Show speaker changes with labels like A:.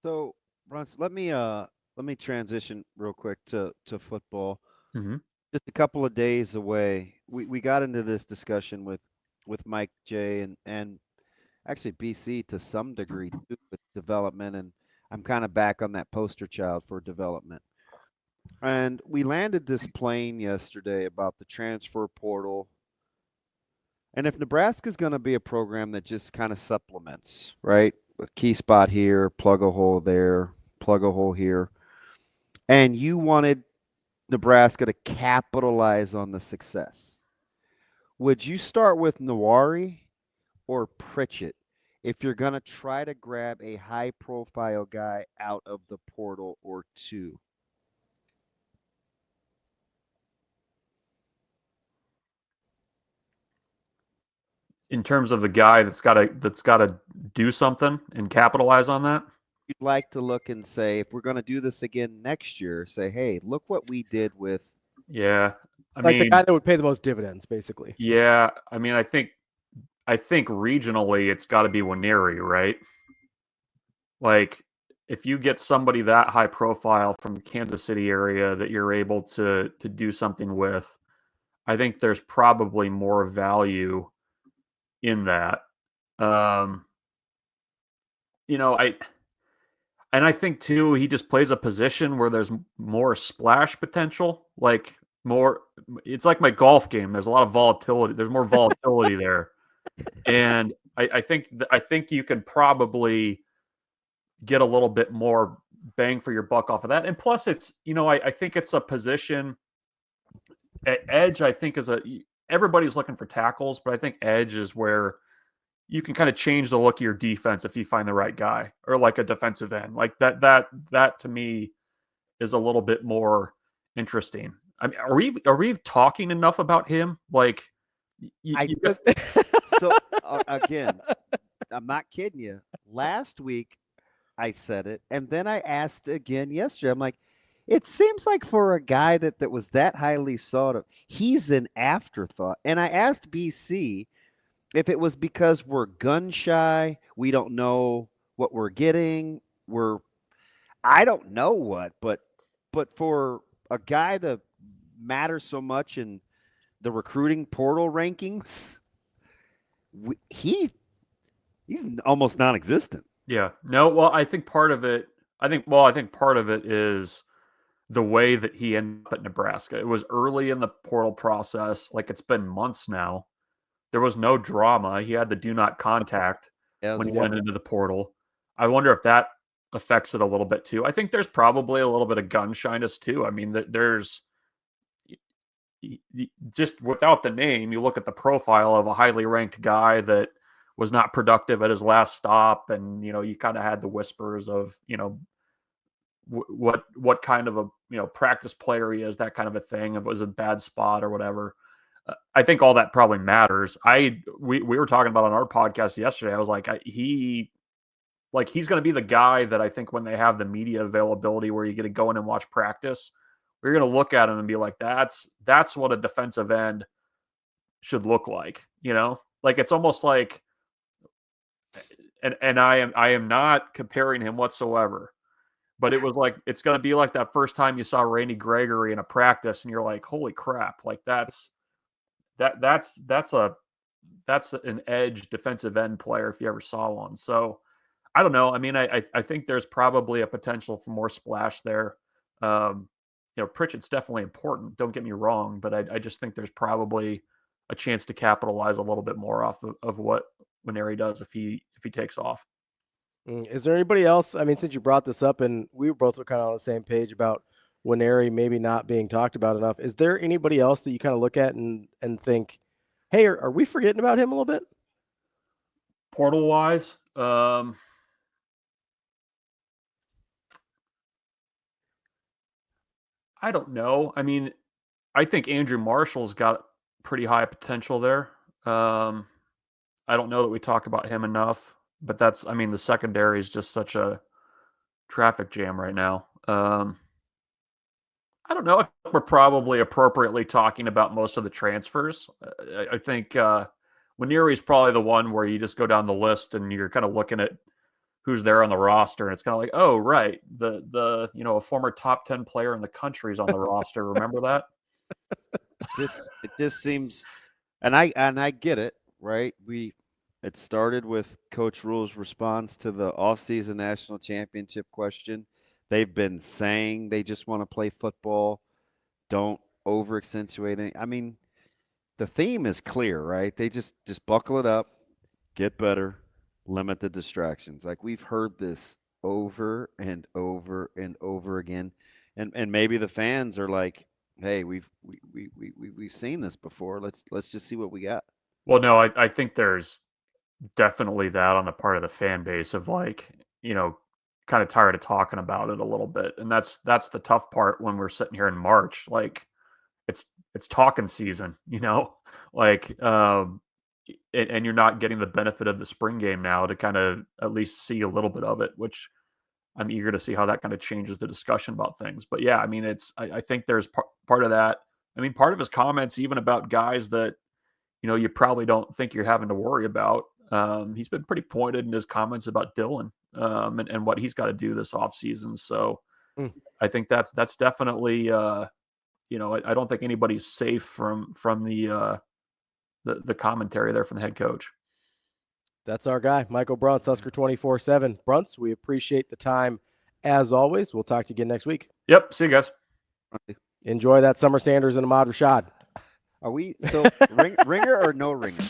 A: So, Bruns, let me transition real quick to football.
B: Hmm.
A: Just a couple of days away, we got into this discussion with Mike J and actually BC to some degree too with development, and I'm kind of back on that poster child for development. And we landed this plane yesterday about the transfer portal. And if Nebraska's going to be a program that just kind of supplements, right? A key spot here, plug a hole there, plug a hole here, and you wanted Nebraska to capitalize on the success, would you start with Weri or Pritchett if you're going to try to grab a high profile guy out of the portal or two?
B: In terms of the guy that's got to do something and capitalize on that.
A: You'd like to look and say, if we're going to do this again next year, say, hey, look what we did with.
B: Yeah, I
C: Like the guy
B: mean,
C: that would pay the most dividends, basically.
B: yeah, I mean, I think regionally it's got to be Weri, right? Like, if you get somebody that high profile from the Kansas City area that you're able to do something with, I think there's probably more value in that. Um, I and I think too he just plays a position where there's more splash potential, like more. It's like my golf game. There's a lot of volatility. There's more volatility there, and I think you could probably get a little bit more bang for your buck off of that. And plus, I think it's a position. Edge, I think, everybody's looking for tackles, but I think edge is where you can kind of change the look of your defense if you find the right guy, or like a defensive end. Like that to me is a little bit more interesting. I mean, are we talking enough about him? Like,
A: I
B: you
A: so again, I'm not kidding you. Last week I said it, and then I asked again yesterday. I'm like, it seems like for a guy that was that highly sought of, he's an afterthought. And I asked BC if it was because we're gun shy, we don't know what we're getting, we're I don't know what, but for a guy that matters so much in the recruiting portal rankings, he he's almost non-existent.
B: yeah, no. Well, I think part of it. I think part of it is the way that he ended up at Nebraska. It was early in the portal process. Like, it's been months now. There was no drama. He had the do not contact
A: As
B: when he
A: well.
B: went into the portal. I wonder if that affects it a little bit too. I think there's probably a little bit of gun shyness too. I mean, there's just without the name, you look at the profile of a highly ranked guy that was not productive at his last stop, and you kind of had the whispers of what kind of a practice player he is, that kind of a thing. If it was a bad spot or whatever. I think all that probably matters. We were talking about on our podcast yesterday. I was like, he's going to be the guy that I think when they have the media availability where you get to go in and watch practice, we're going to look at him and be like, that's what a defensive end should look like. Like, it's almost like, and I am not comparing him whatsoever. But it was like, it's going to be like that first time you saw Randy Gregory in a practice, and you're like, "Holy crap!" Like, that's an edge defensive end player if you ever saw one. So I don't know. I mean, I think there's probably a potential for more splash there. Pritchett's definitely important. Don't get me wrong, but I just think there's probably a chance to capitalize a little bit more off of what Weri does if he takes off.
C: Is there anybody else? I mean, since you brought this up, and we both were kind of on the same page about Weri maybe not being talked about enough. Is there anybody else that you kind of look at and think, hey, are we forgetting about him a little bit?
B: Portal wise, I don't know. I mean, I think Andrew Marshall's got pretty high potential there. I don't know that we talk about him enough, but the secondary is just such a traffic jam right now. I don't know if we're probably appropriately talking about most of the transfers. I think Weri is probably the one where you just go down the list and you're kind of looking at who's there on the roster, and it's kind of like, oh, right, the a former top 10 player in the country is on the roster. Remember that?
A: It just seems, and I get it, right? It started with Coach Rhule's response to the offseason national championship question. They've been saying they just want to play football. Don't over accentuate it. I mean, the theme is clear, right? They just buckle it up, get better, limit the distractions. Like we've heard this over and over and over again. And maybe the fans are like, hey, we've seen this before. Let's just see what we got.
B: Well, no, I think there's definitely that on the part of the fan base of like, kind of tired of talking about it a little bit. And that's the tough part when we're sitting here in March. Like it's talking season, like and you're not getting the benefit of the spring game now to kind of at least see a little bit of it, which I'm eager to see how that kind of changes the discussion about things. But yeah, I mean, I think there's part of that. I mean, part of his comments, even about guys that, you probably don't think you're having to worry about. He's been pretty pointed in his comments about Dylan and what he's got to do this offseason. So I think that's definitely, I don't think anybody's safe from the commentary there from the head coach.
C: That's our guy, Michael Bruntz, Husker247. Bruntz, we appreciate the time as always. We'll talk to you again next week.
B: Yep. See you guys.
C: Enjoy that Summer Sanders and Ahmad Rashad.
A: Are we ringer or no ringer?